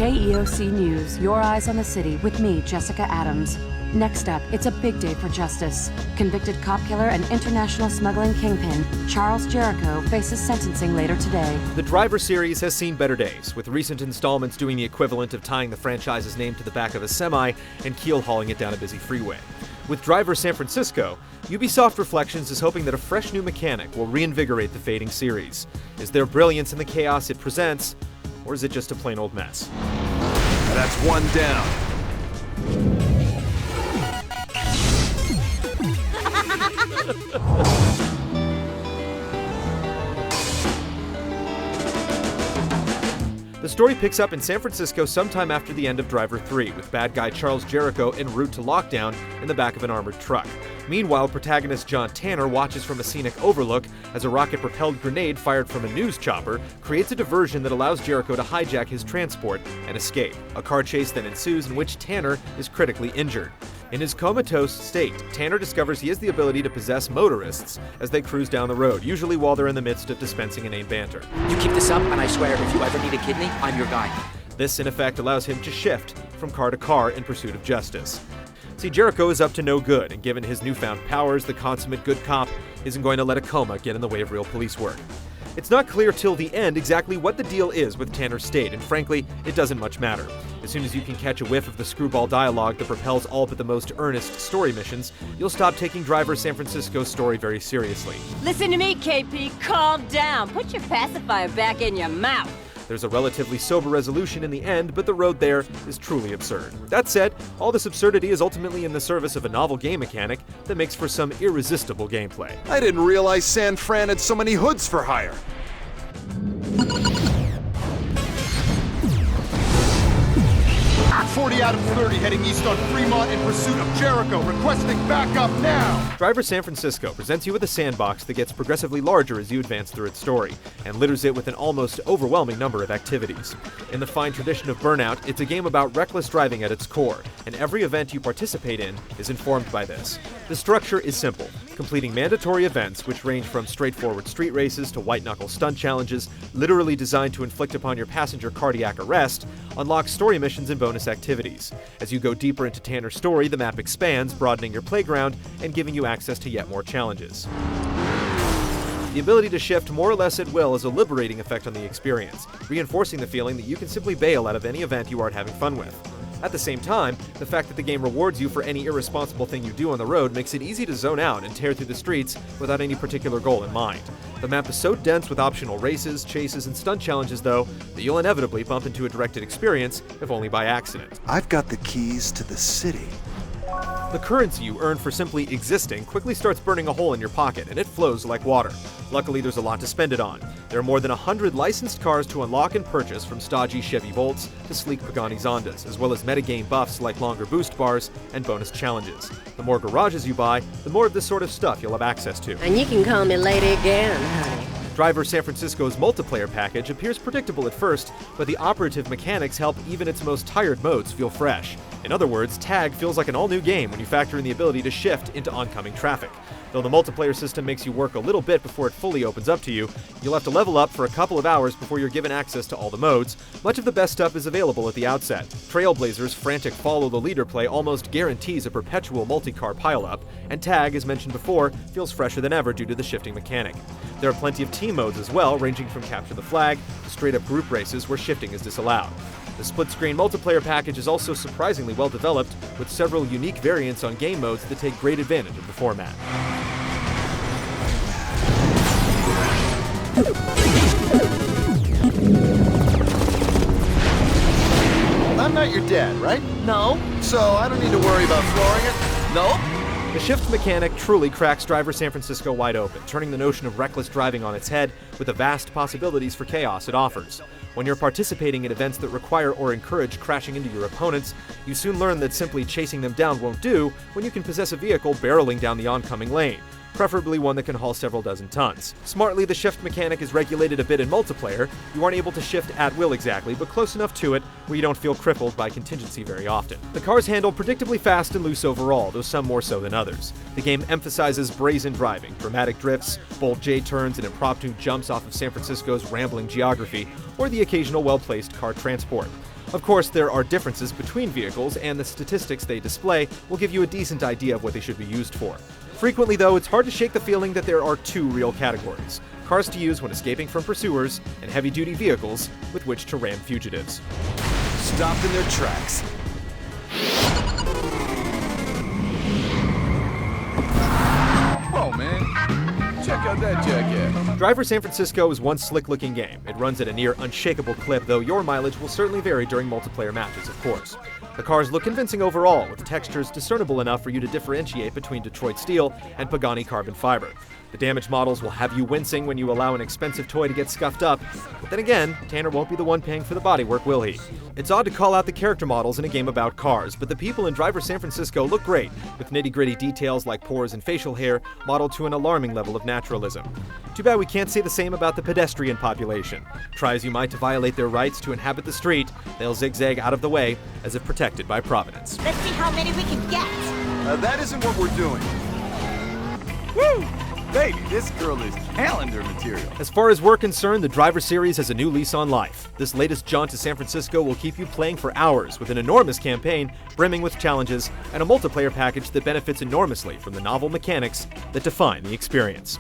KEOC News, your eyes on the city with me, Jessica Adams. Next up, it's a big day for justice. Convicted cop killer and international smuggling kingpin, Charles Jericho, faces sentencing later today. The Driver series has seen better days, with recent installments doing the equivalent of tying the franchise's name to the back of a semi and keel hauling it down a busy freeway. With Driver San Francisco, Ubisoft Reflections is hoping that a fresh new mechanic will reinvigorate the fading series. Is there brilliance in the chaos it presents, or is it just a plain old mess? That's one down. The story picks up in San Francisco sometime after the end of Driver 3, with bad guy Charles Jericho en route to lockdown in the back of an armored truck. Meanwhile, protagonist John Tanner watches from a scenic overlook as a rocket-propelled grenade fired from a news chopper creates a diversion that allows Jericho to hijack his transport and escape. A car chase then ensues in which Tanner is critically injured. In his comatose state, Tanner discovers he has the ability to possess motorists as they cruise down the road, usually while they're in the midst of dispensing inane banter. You keep this up, and I swear, if you ever need a kidney, I'm your guy. This, in effect, allows him to shift from car to car in pursuit of justice. See, Jericho is up to no good, and given his newfound powers, the consummate good cop isn't going to let a coma get in the way of real police work. It's not clear till the end exactly what the deal is with Tanner's state, and frankly, it doesn't much matter. As soon as you can catch a whiff of the screwball dialogue that propels all but the most earnest story missions, you'll stop taking Driver San Francisco's story very seriously. Listen to me, KP. Calm down. Put your pacifier back in your mouth. There's a relatively sober resolution in the end, but the road there is truly absurd. That said, all this absurdity is ultimately in the service of a novel game mechanic that makes for some irresistible gameplay. I didn't realize San Fran had so many hoods for hire. 40 out of 30 heading east on Fremont in pursuit of Jericho, requesting backup now! Driver San Francisco presents you with a sandbox that gets progressively larger as you advance through its story, and litters it with an almost overwhelming number of activities. In the fine tradition of Burnout, it's a game about reckless driving at its core, and every event you participate in is informed by this. The structure is simple, completing mandatory events which range from straightforward street races to white-knuckle stunt challenges, literally designed to inflict upon your passenger cardiac arrest, unlock story missions and bonus activities. As you go deeper into Tanner's story, the map expands, broadening your playground and giving you access to yet more challenges. The ability to shift more or less at will has a liberating effect on the experience, reinforcing the feeling that you can simply bail out of any event you aren't having fun with. At the same time, the fact that the game rewards you for any irresponsible thing you do on the road makes it easy to zone out and tear through the streets without any particular goal in mind. The map is so dense with optional races, chases, and stunt challenges, though, that you'll inevitably bump into a directed experience, if only by accident. I've got the keys to the city. The currency you earn for simply existing quickly starts burning a hole in your pocket, and it flows like water. Luckily, there's a lot to spend it on. There are more than 100 licensed cars to unlock and purchase, from stodgy Chevy Volts to sleek Pagani Zondas, as well as metagame buffs like longer boost bars and bonus challenges. The more garages you buy, the more of this sort of stuff you'll have access to. And you can call me Lady again, honey. Driver San Francisco's multiplayer package appears predictable at first, but the operative mechanics help even its most tired modes feel fresh. In other words, Tag feels like an all-new game when you factor in the ability to shift into oncoming traffic. Though the multiplayer system makes you work a little bit before it fully opens up to you, you'll have to level up for a couple of hours before you're given access to all the modes. Much of the best stuff is available at the outset. Trailblazer's frantic follow-the-leader play almost guarantees a perpetual multi-car pileup, and Tag, as mentioned before, feels fresher than ever due to the shifting mechanic. There are plenty of team modes as well, ranging from capture the flag to straight-up group races where shifting is disallowed. The split-screen multiplayer package is also surprisingly well developed, with several unique variants on game modes that take great advantage of the format. I'm not your dad, right? No. So I don't need to worry about flooring it? No. The shift mechanic truly cracks Driver San Francisco wide open, turning the notion of reckless driving on its head with the vast possibilities for chaos it offers. When you're participating in events that require or encourage crashing into your opponents, you soon learn that simply chasing them down won't do when you can possess a vehicle barreling down the oncoming lane, preferably one that can haul several dozen tons. Smartly, the shift mechanic is regulated a bit in multiplayer. You aren't able to shift at will exactly, but close enough to it where you don't feel crippled by contingency very often. The cars handle predictably fast and loose overall, though some more so than others. The game emphasizes brazen driving, dramatic drifts, bold J-turns, and impromptu jumps off of San Francisco's rambling geography, or the occasional well-placed car transport. Of course, there are differences between vehicles, and the statistics they display will give you a decent idea of what they should be used for. Frequently, though, it's hard to shake the feeling that there are two real categories: cars to use when escaping from pursuers, and heavy-duty vehicles with which to ram fugitives. Stopped in their tracks. Whoa, man. Check out that jackass. Driver San Francisco is one slick-looking game. It runs at a near unshakable clip, though your mileage will certainly vary during multiplayer matches, of course. The cars look convincing overall, with textures discernible enough for you to differentiate between Detroit steel and Pagani carbon fiber. The damaged models will have you wincing when you allow an expensive toy to get scuffed up, but then again, Tanner won't be the one paying for the bodywork, will he? It's odd to call out the character models in a game about cars, but the people in Driver San Francisco look great, with nitty-gritty details like pores and facial hair modeled to an alarming level of naturalism. Too bad we can't say the same about the pedestrian population. Try as you might to violate their rights to inhabit the street, they'll zigzag out of the way as if protected by Providence. Let's see how many we can get. That isn't what we're doing. Woo! Baby, this girl is calendar material. As far as we're concerned, the Driver series has a new lease on life. This latest jaunt to San Francisco will keep you playing for hours with an enormous campaign brimming with challenges and a multiplayer package that benefits enormously from the novel mechanics that define the experience.